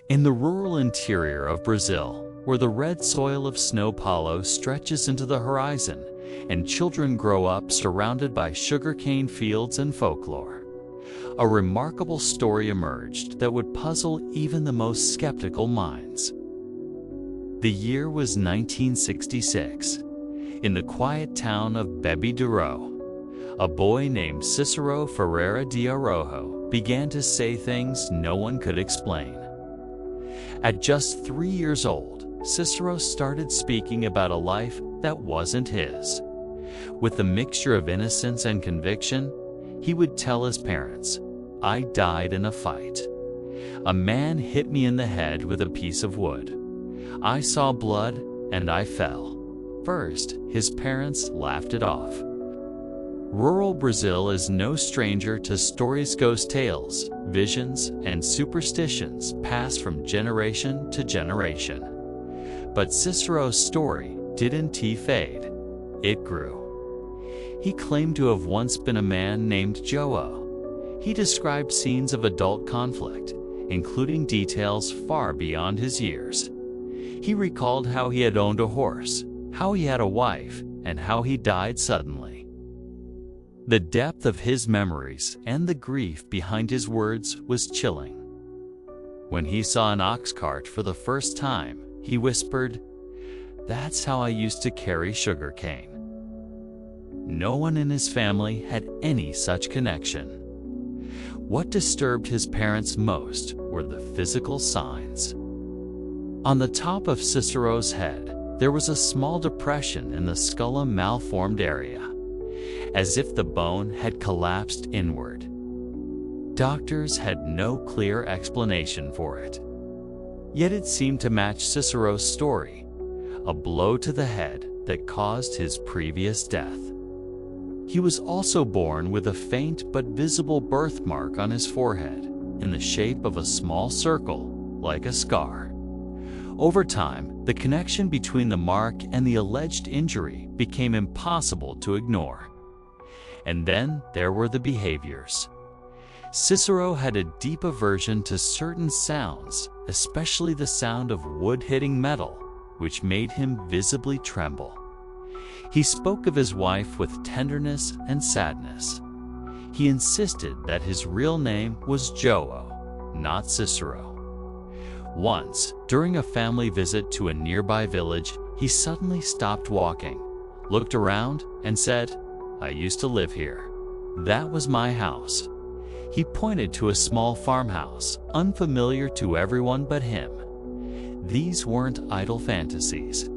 In the rural interior of Brazil, where the red soil of São Paulo stretches into the horizon, and children grow up surrounded by sugarcane fields and folklore, a remarkable story emerged that would puzzle even the most skeptical minds. The year was 1966. In the quiet town of Bebedouro, a boy named Cícero Ferreira de Araújo began to say things no one could explain. At just 3 years old, Cícero started speaking about a life that wasn't his. With a mixture of innocence and conviction, he would tell his parents, "I died in a fight. A man hit me in the head with a piece of wood. I saw blood and I fell." First, his parents laughed it off. Rural Brazil is no stranger to stories, ghost tales, visions, and superstitions passed from generation to generation. But Cícero's story didn't fade, it grew. He claimed to have once been a man named João. He described scenes of adult conflict, including details far beyond his years. He recalled how he had owned a horse, how he had a wife, and how he died suddenly. The depth of his memories and the grief behind his words was chilling. When he saw an ox cart for the first time, he whispered, "That's how I used to carry sugarcane." No one in his family had any such connection. What disturbed his parents most were the physical signs. On the top of Cícero's head, there was a small depression in the skull malformed area, as if the bone had collapsed inward. Doctors had no clear explanation for it. Yet it seemed to match Cícero's story, a blow to the head that caused his previous death. He was also born with a faint but visible birthmark on his forehead, in the shape of a small circle, like a scar. Over time, the connection between the mark and the alleged injury became impossible to ignore. And then there were the behaviors. Cícero had a deep aversion to certain sounds, especially the sound of wood hitting metal, which made him visibly tremble. He spoke of his wife with tenderness and sadness. He insisted that his real name was João, not Cícero. Once, during a family visit to a nearby village, he suddenly stopped walking, looked around, and said, "I used to live here. That was my house." He pointed to a small farmhouse, unfamiliar to everyone but him. These weren't idle fantasies.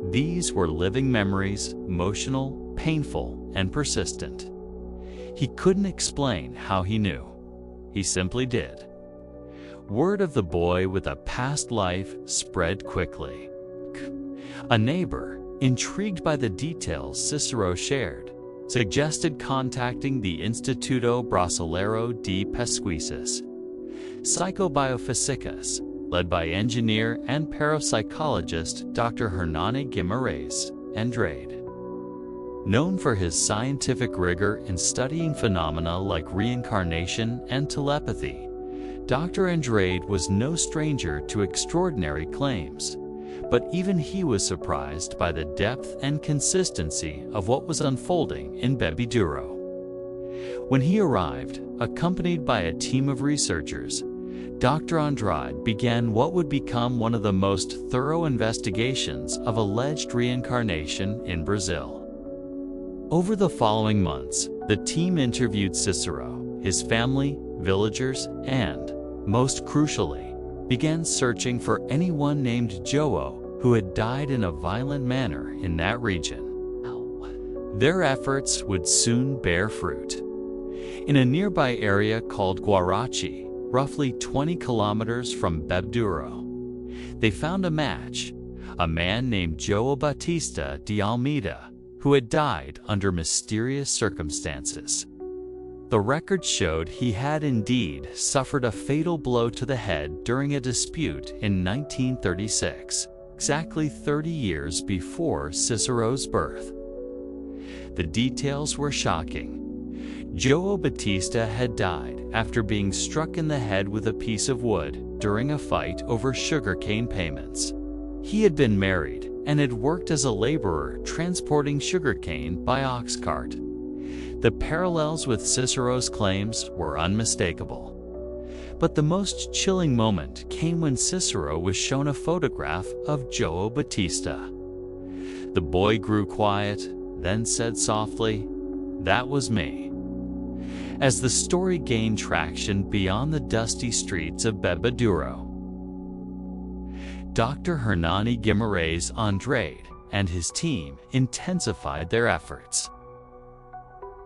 These were living memories, emotional, painful, and persistent. He couldn't explain how he knew. He simply did. Word of the boy with a past life spread quickly. A neighbor, intrigued by the details Cícero shared, suggested contacting the Instituto Brasileiro de Pesquisas, Psychobiofísicas, led by engineer and parapsychologist Dr. Hernani Guimarães Andrade. Known for his scientific rigor in studying phenomena like reincarnation and telepathy, Dr. Andrade was no stranger to extraordinary claims. But even he was surprised by the depth and consistency of what was unfolding in Bebedouro. When he arrived, accompanied by a team of researchers, Dr. Andrade began what would become one of the most thorough investigations of alleged reincarnation in Brazil. Over the following months, the team interviewed Cícero, his family, villagers, and, most crucially, began searching for anyone named João who had died in a violent manner in that region. Their efforts would soon bear fruit. In a nearby area called Guarachi, roughly 20 kilometers from Bebedouro, they found a match, a man named João Batista de Almeida, who had died under mysterious circumstances. The record showed he had indeed suffered a fatal blow to the head during a dispute in 1936, exactly 30 years before Cícero's birth. The details were shocking. João Batista had died after being struck in the head with a piece of wood, during a fight over sugarcane payments. He had been married and had worked as a laborer transporting sugarcane by ox cart. The parallels with Cicero's claims were unmistakable. But the most chilling moment came when Cicero was shown a photograph of Joao Batista. The boy grew quiet, then said softly, "That was me." As the story gained traction beyond the dusty streets of Bebeduro, Dr. Hernani Guimarães Andrade and his team intensified their efforts.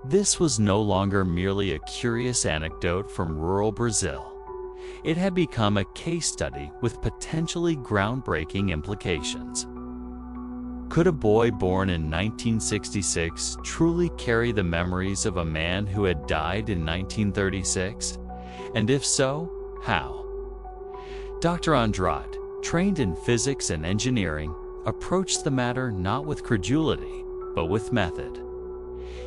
This was no longer merely a curious anecdote from rural Brazil. It had become a case study with potentially groundbreaking implications. Could a boy born in 1966 truly carry the memories of a man who had died in 1936? And if so, how? Dr. Andrade, trained in physics and engineering, approached the matter not with credulity, but with method.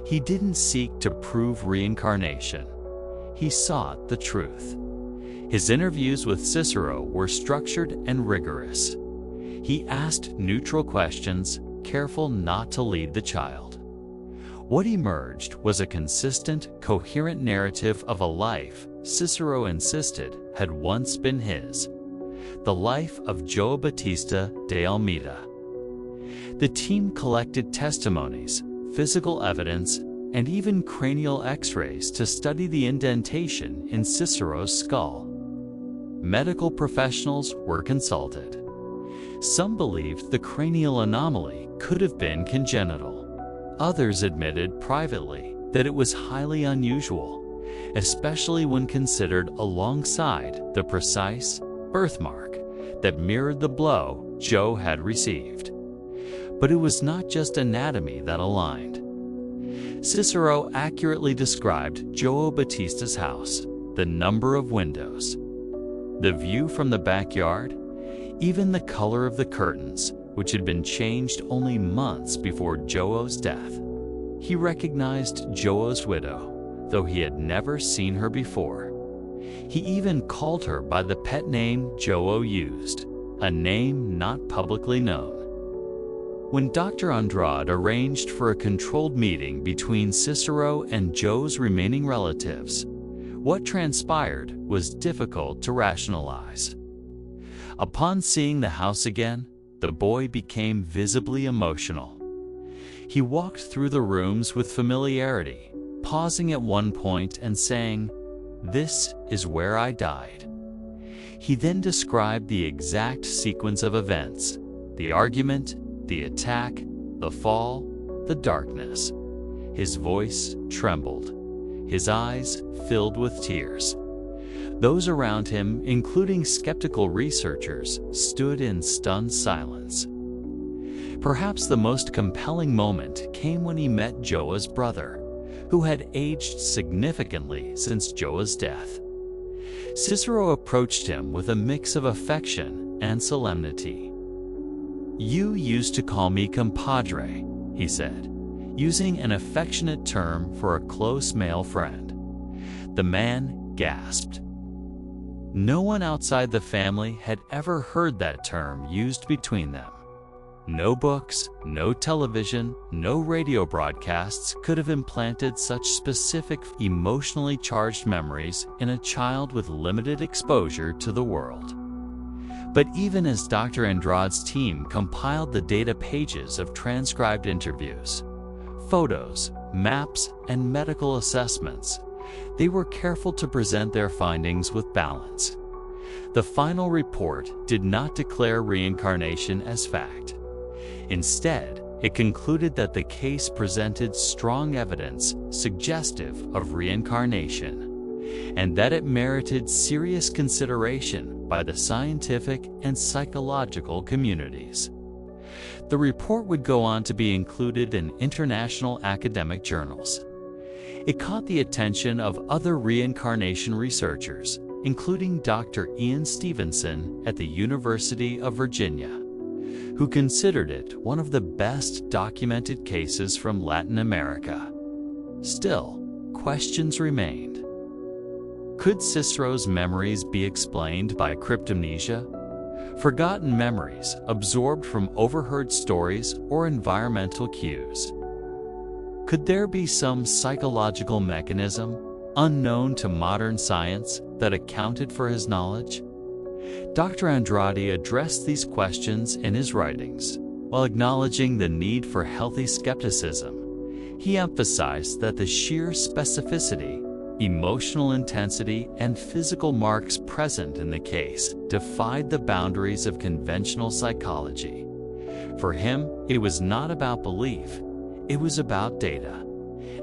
He didn't seek to prove reincarnation. He sought the truth. His interviews with Cicero were structured and rigorous. He asked neutral questions, careful not to lead the child. What emerged was a consistent, coherent narrative of a life Cicero insisted had once been his: the life of Joao Batista de Almeida. The team collected testimonies, physical evidence, and even cranial X-rays to study the indentation in Cicero's skull. Medical professionals were consulted. Some believed the cranial anomaly could have been congenital. Others admitted privately that it was highly unusual, especially when considered alongside the precise birthmark that mirrored the blow Joe had received. But it was not just anatomy that aligned. Cicero accurately described Joao Batista's house, the number of windows, the view from the backyard, even the color of the curtains, which had been changed only months before Joao's death. He recognized Joao's widow, though he had never seen her before. He even called her by the pet name Joao used, a name not publicly known. When Dr. Andrade arranged for a controlled meeting between Cicero and Joe's remaining relatives, what transpired was difficult to rationalize. Upon seeing the house again, the boy became visibly emotional. He walked through the rooms with familiarity, pausing at one point and saying, "This is where I died." He then described the exact sequence of events: the argument, the attack, the fall, the darkness. His voice trembled. His eyes filled with tears. Those around him, including skeptical researchers, stood in stunned silence. Perhaps the most compelling moment came when he met Joao's brother, who had aged significantly since Joao's death. Cicero approached him with a mix of affection and solemnity. "You used to call me compadre," he said, using an affectionate term for a close male friend. The man gasped. No one outside the family had ever heard that term used between them. No books, no television, no radio broadcasts could have implanted such specific, emotionally charged memories in a child with limited exposure to the world. But even as Dr. Andrade's team compiled the data pages of transcribed interviews, photos, maps, and medical assessments, they were careful to present their findings with balance. The final report did not declare reincarnation as fact. Instead, it concluded that the case presented strong evidence suggestive of reincarnation, and that it merited serious consideration by the scientific and psychological communities. The report would go on to be included in international academic journals. It caught the attention of other reincarnation researchers, including Dr. Ian Stevenson at the University of Virginia, who considered it one of the best documented cases from Latin America. Still, questions remained. Could Cicero's memories be explained by cryptomnesia? Forgotten memories absorbed from overheard stories or environmental cues? Could there be some psychological mechanism, unknown to modern science, that accounted for his knowledge? Dr. Andrade addressed these questions in his writings. While acknowledging the need for healthy skepticism, he emphasized that the sheer specificity, emotional intensity, and physical marks present in the case defied the boundaries of conventional psychology. For him, it was not about belief, it was about data.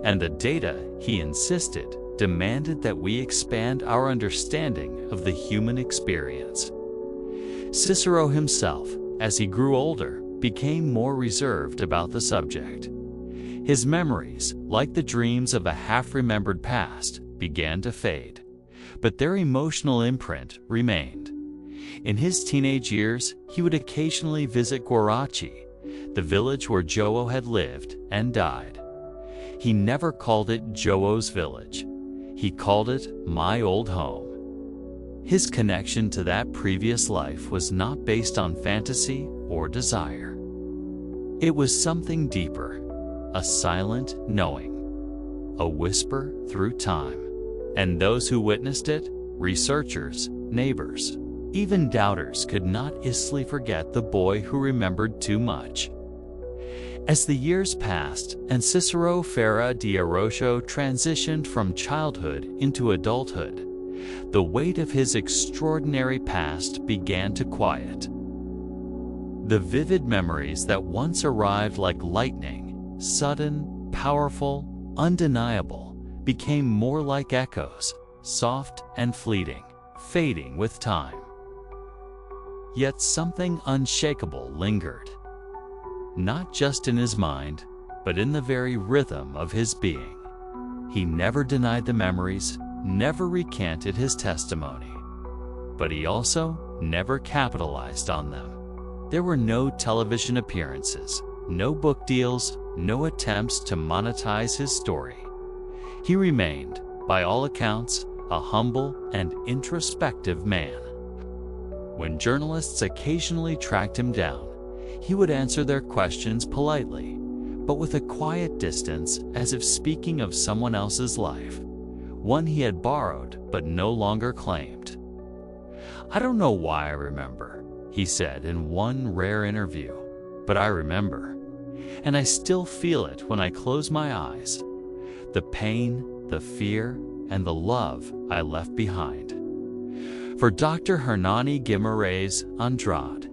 And the data, he insisted, demanded that we expand our understanding of the human experience. Cicero himself, as he grew older, became more reserved about the subject. His memories, like the dreams of a half-remembered past, began to fade, but their emotional imprint remained. In his teenage years, he would occasionally visit Guarachi, the village where Joao had lived and died. He never called it Joao's village. He called it my old home. His connection to that previous life was not based on fantasy or desire. It was something deeper, a silent knowing, a whisper through time. And those who witnessed it, researchers, neighbors, even doubters, could not easily forget the boy who remembered too much. As the years passed and Cícero Ferreira de Araújo transitioned from childhood into adulthood, the weight of his extraordinary past began to quiet. The vivid memories that once arrived like lightning, sudden, powerful, undeniable, became more like echoes, soft and fleeting, fading with time. Yet something unshakable lingered, not just in his mind, but in the very rhythm of his being. He never denied the memories, never recanted his testimony, but he also never capitalized on them. There were no television appearances, no book deals, no attempts to monetize his story. He remained, by all accounts, a humble and introspective man. When journalists occasionally tracked him down, he would answer their questions politely, but with a quiet distance, as if speaking of someone else's life, one he had borrowed but no longer claimed. "I don't know why I remember," he said in one rare interview, "but I remember. And I still feel it when I close my eyes. The pain, the fear, and the love I left behind." For Dr. Hernani Guimarães Andrade,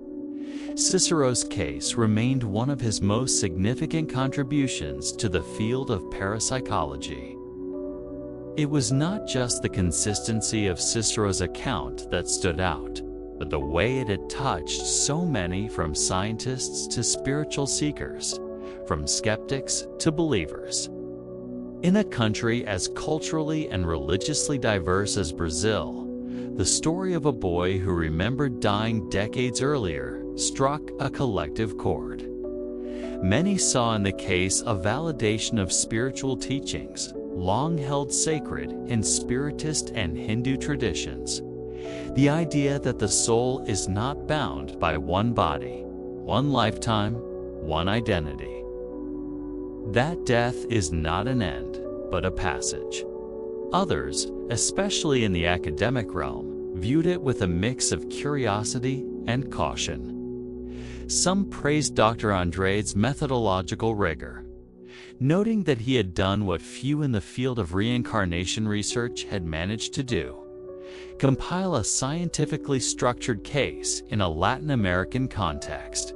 Cicero's case remained one of his most significant contributions to the field of parapsychology. It was not just the consistency of Cicero's account that stood out, but the way it had touched so many, from scientists to spiritual seekers, from skeptics to believers. In a country as culturally and religiously diverse as Brazil, the story of a boy who remembered dying decades earlier struck a collective chord. Many saw in the case a validation of spiritual teachings, long held sacred in Spiritist and Hindu traditions. The idea that the soul is not bound by one body, one lifetime, one identity. That death is not an end, but a passage. Others, especially in the academic realm, viewed it with a mix of curiosity and caution. Some praised Dr. Andrade's methodological rigor, noting that he had done what few in the field of reincarnation research had managed to do: compile a scientifically structured case in a Latin American context.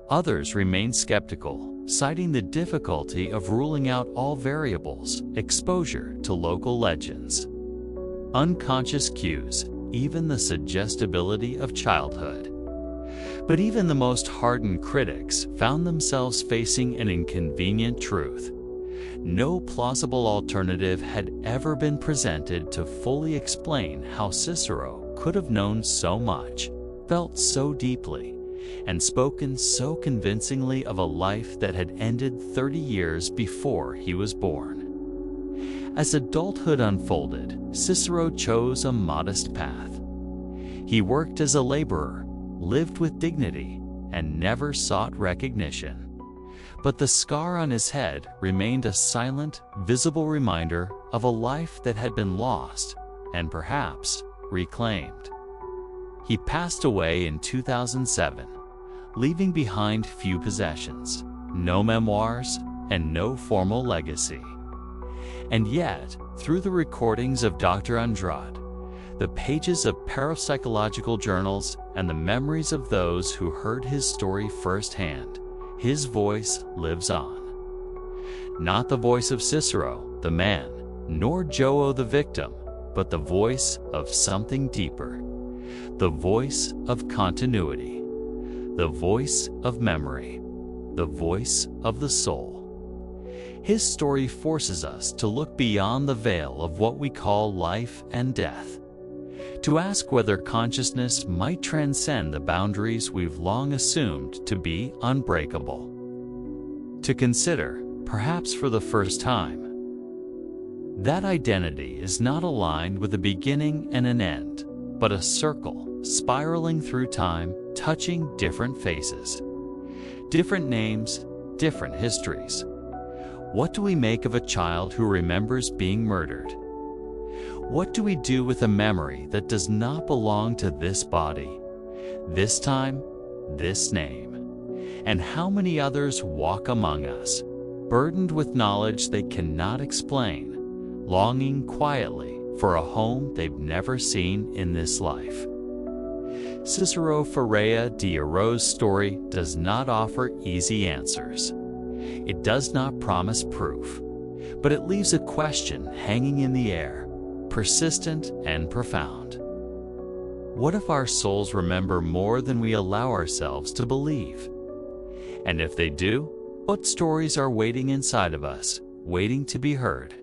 Others remained skeptical, citing the difficulty of ruling out all variables, exposure to local legends, unconscious cues, even the suggestibility of childhood. But even the most hardened critics found themselves facing an inconvenient truth. No plausible alternative had ever been presented to fully explain how Cicero could have known so much, felt so deeply, and spoken so convincingly of a life that had ended 30 years before he was born. As adulthood unfolded, Cicero chose a modest path. He worked as a laborer, lived with dignity, and never sought recognition. But the scar on his head remained a silent, visible reminder of a life that had been lost and perhaps reclaimed. He passed away in 2007, leaving behind few possessions, no memoirs, and no formal legacy. And yet, through the recordings of Dr. Andrade, the pages of parapsychological journals, and the memories of those who heard his story firsthand, his voice lives on. Not the voice of Cicero, the man, nor Joe, the victim, but the voice of something deeper, the voice of continuity, the voice of memory, the voice of the soul. His story forces us to look beyond the veil of what we call life and death, to ask whether consciousness might transcend the boundaries we've long assumed to be unbreakable. To consider, perhaps for the first time, that identity is not aligned with a beginning and an end, but a circle spiraling through time, touching different faces, different names, different histories. What do we make of a child who remembers being murdered? What do we do with a memory that does not belong to this body, this time, this name? And how many others walk among us, burdened with knowledge they cannot explain, longing quietly for a home they've never seen in this life? Cícero Ferreira de Araújo's story does not offer easy answers. It does not promise proof, but it leaves a question hanging in the air, persistent and profound. What if our souls remember more than we allow ourselves to believe? And if they do, what stories are waiting inside of us, waiting to be heard?